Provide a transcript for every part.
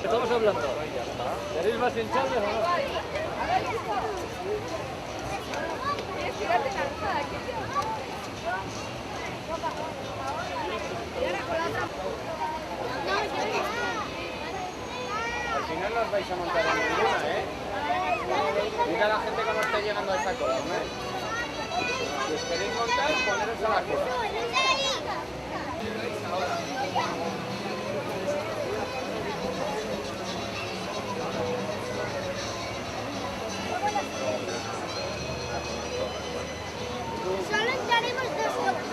Estamos hablando. ¿Queréis más hinchables o no? Al final las vais a montar en ninguna, ¿eh? Mira a la gente que no está llegando a esa cola, ¿no? Si os queréis montar, poneros a la cola. Solo entraremos 2 horas.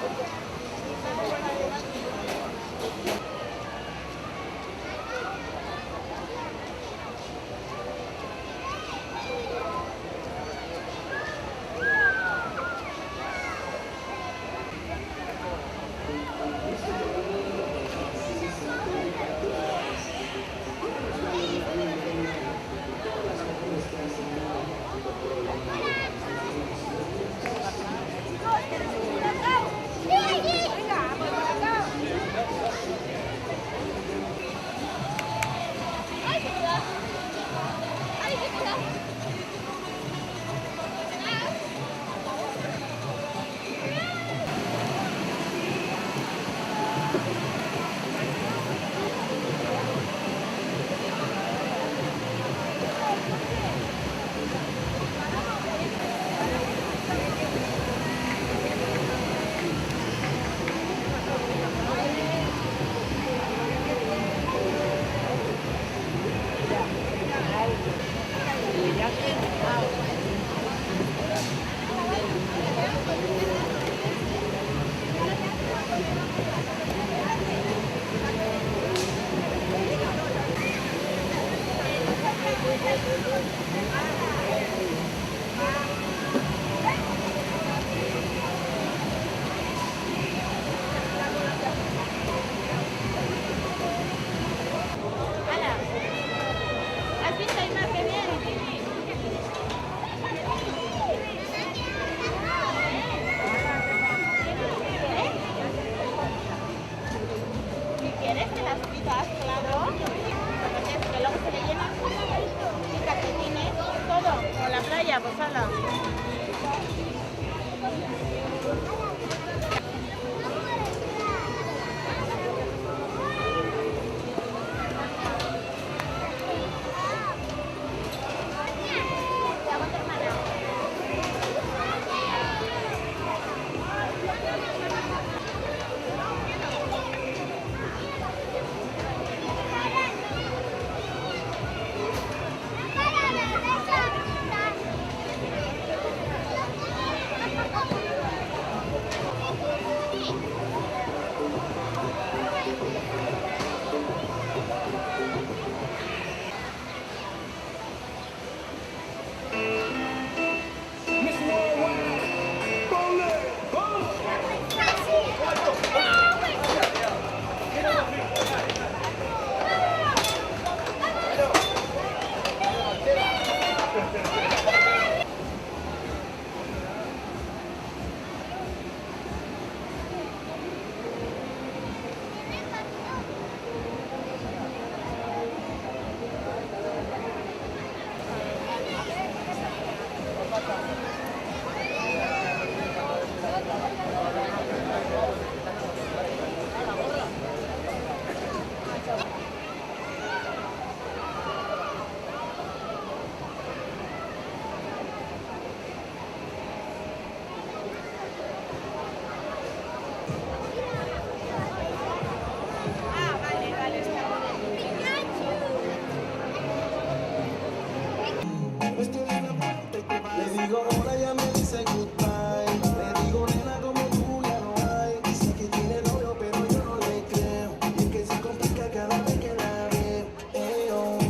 dice goodbye. Le digo, nena, como tú ya no hay. Dice que tiene novio, pero yo no le creo. Y es que se complica cada vez que la veo.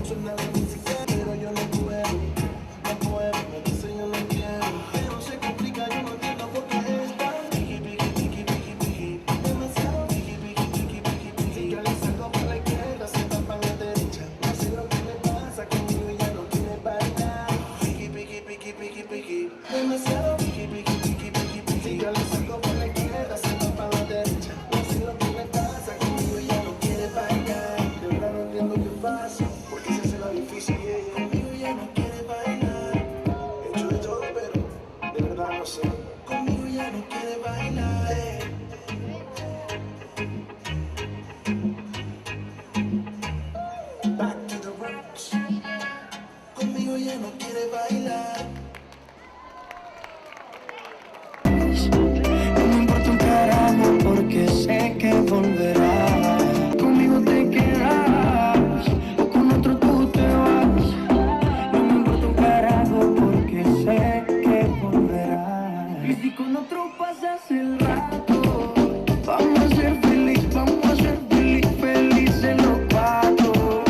Suena la música, pero yo no puedo. No puedo, me dice yo no quiero. Pero se complica, yo no entiendo por qué es tan piqui, piqui, piqui, piqui, piqui. Demasiado piqui, piqui, piqui, piqui, piqui. Si yo le saco por la izquierda, se va para la derecha. No sé lo que me pasa conmigo y ya no quiere bailar. Piqui, piqui, piqui, piqui, piqui. Demasiado piqui, piqui, piqui, piqui, piqui. Si yo le saco por la izquierda, se va para la derecha. No sé lo que me pasa conmigo y ya no quiere bailar. De verdad no entiendo qué pasa, porque se hace la difícil y ella conmigo ya no quiere bailar. He hecho de todo, pero de verdad no sé. Conmigo ya no quiere bailar. Back to the roots. Conmigo ya no quiere bailar. No me importa un carajo porque sé que volverás. Conmigo te quedas o con otro tú te vas. No me importa un carajo porque sé que volverás. Y si con otro pasas el rato, vamos a ser felices los cuatro.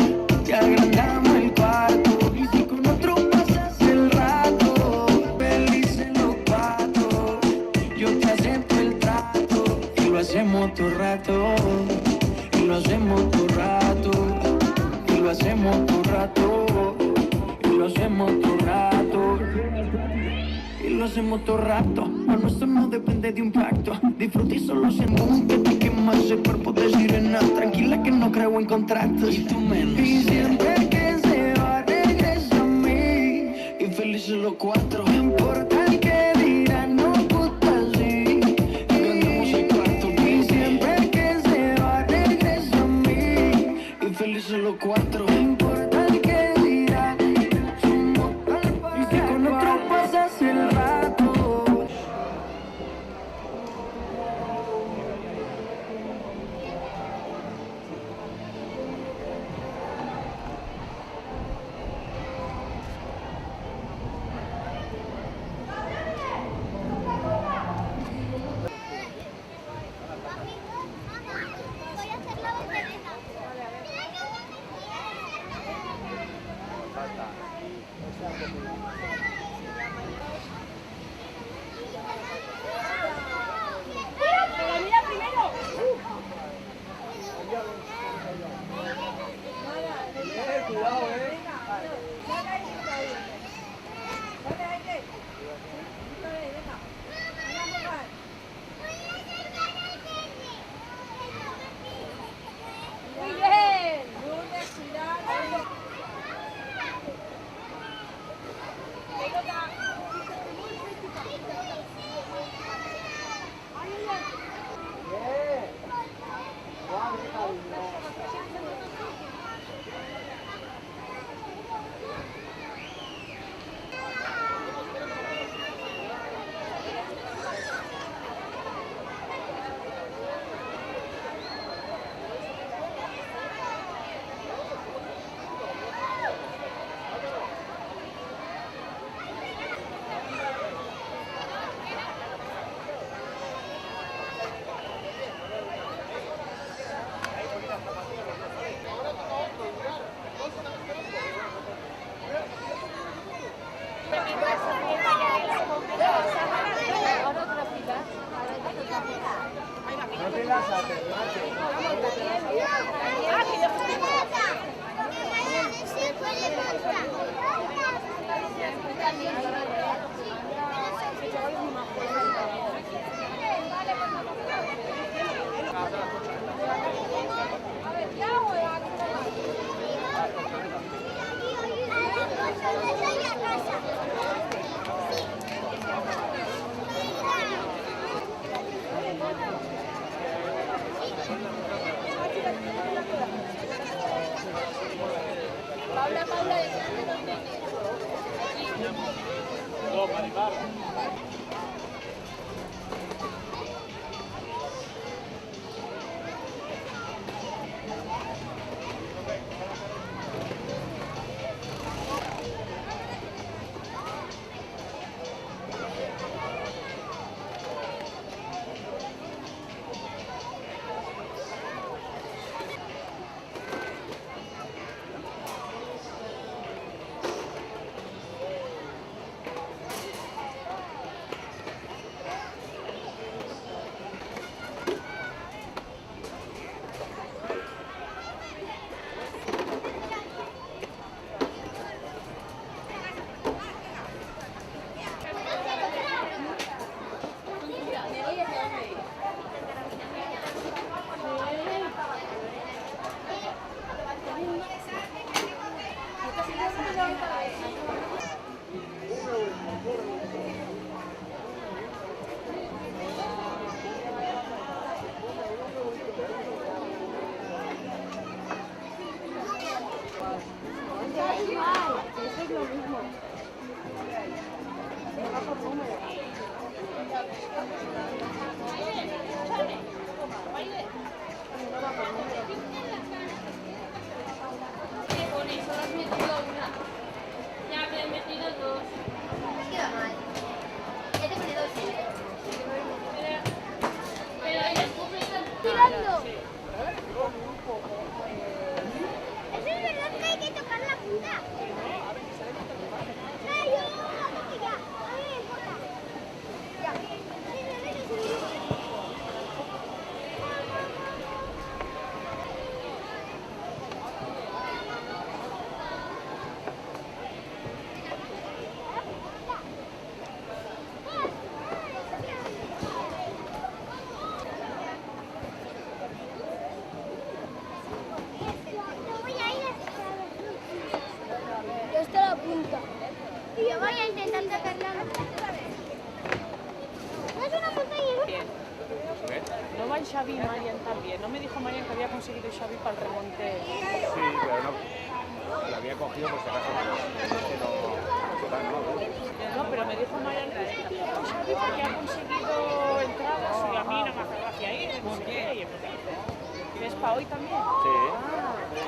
Y agrandamos el cuarto. Y si con otro pasas el rato, felices los cuatro. Yo te acepto el trato y lo hacemos todo rato. Y lo hacemos todo rato. Y lo hacemos todo rato. Y lo hacemos todo rato. Y lo hacemos todo rato. A nuestro no depende de un pacto. Disfruta y solo siendo un que te quema ese cuerpo de sirena. Tranquila que no creo en contratos. Y tú menos. Y siempre que se va regresa a mí. Y felices los cuatro. No importa el que dirán, no gusta así. Agrandamos el cuarto. Y siempre que se va regresa a mí. Y felices los cuatro. No importa el que dirán. Y si con otro pasas el rato. Xavi y Marian también. ¿No me dijo Marian que había conseguido Xavi para el remonte? Sí, pero no. Lo había cogido por si acaso, pero que no. Total, no. No, pero me dijo Marian que Xavi porque ha conseguido entradas y a mí no me hace gracia ir, no sé qué. Y yo, ¿qué es para hoy también? Sí.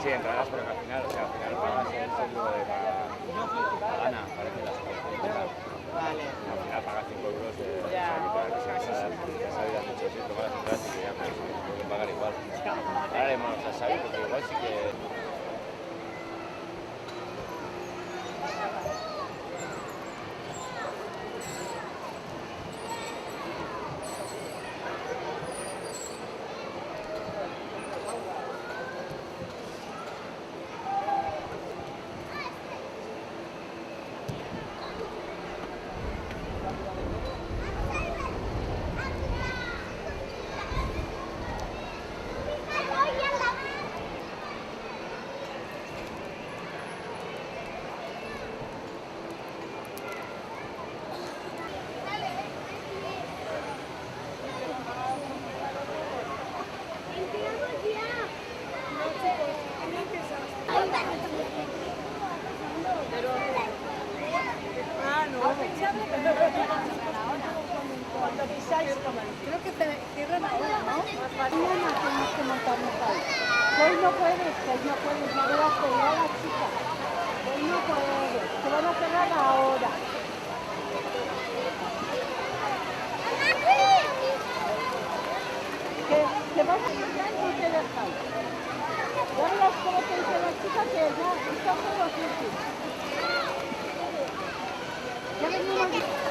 Sí, entradas, pero que al final, o sea, al final pagas el seguro de Gana, parece las cosas. Vale. Al final pagas 5 euros de Ya. salida mucho, sí, tomas las entradas y que ya pues, tengo que pagar igual. Ahora haremos a Xavi porque igual sí que. Creo que te cierran ahora, ¿no? Mañana tenemos que montarnos ahí. Hoy no puedes, ya verás que irá la chica. Hoy no puedes, te van a cerrar ahora. Que te vas a montar y te dejan. Ya verás cómo te dice la chica que ya está todo sucio. Ya venimos.